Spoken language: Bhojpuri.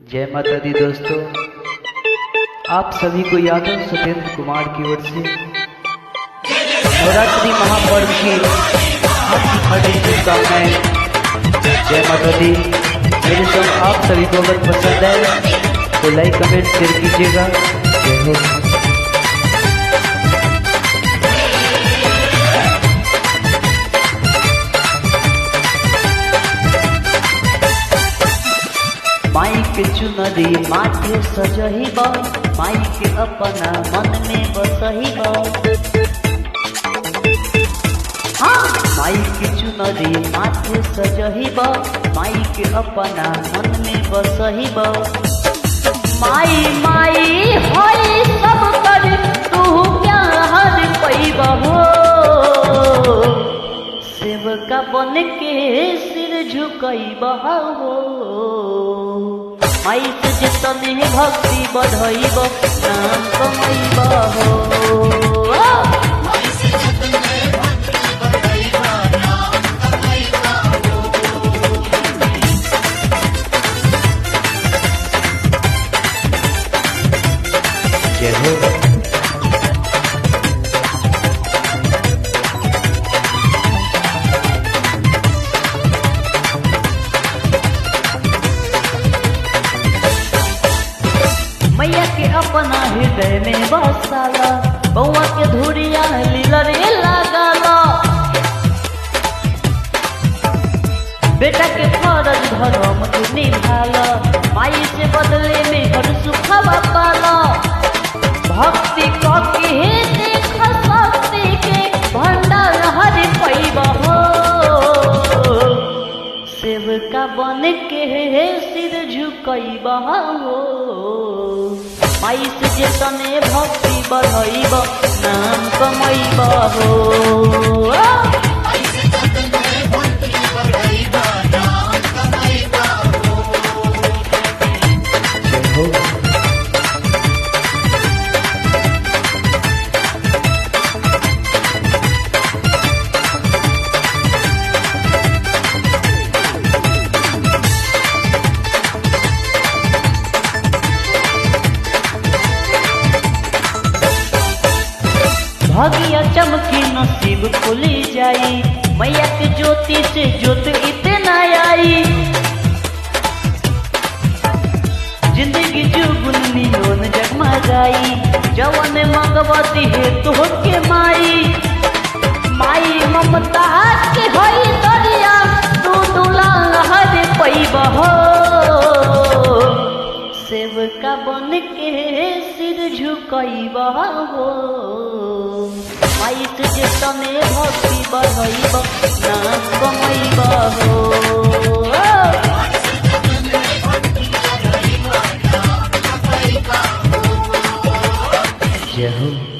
जय माता दी दोस्तों, आप सभी को यादव सत्येंद्र कुमार की ओर से नवरात्रि महापर्व की हार्दिक शुभकामनाएं। जय माता दी। मेरे सॉन्ग आप सभी को अगर पसंद है तो लाइक कमेंट शेयर कीजिएगा। जय हो। माई के चुनरी माथे सजही बा, माई के अपना मन में बसही बा। माई के चुनरी माथे सजही बा, माई के अपना मन में बसही बा। माई माई होई सब कर तू प्यार पैबा हो, सेवका बन के सिर झुकैबा हो। माई से जितने भक्ति बढ़ाइब नाम कमाइब हो। जय हो। मैया के अपना हृदय में बसाला, बउआ के धुरिया लीला रे लगाला। बेटा के फर्ज धर्म तू निभाला, माई से बदले में हर सुखवा पाला। भक्ति के देख शक्ति के भंडार हर पैबा हो, सेवका बन के सिर झुकैबा हो। माई से जितने भक्ति बढ़ाइब नाम कमाइब हो। भागिया चमकी नसीब खुली जाई, मैया के ज्योति से ज्योत इतना आई। जिंदगी जुगुन मिलोन जगमगाई, जवन मंगवती है तो के माई। माई ममता के हई दरिया, तू दुलाल हर पैबा हो। सेवका बन के सिर झुकैबा हो। माई से जितने भक्ति बढ़ाइब नाम कमाइब हो। जय हो।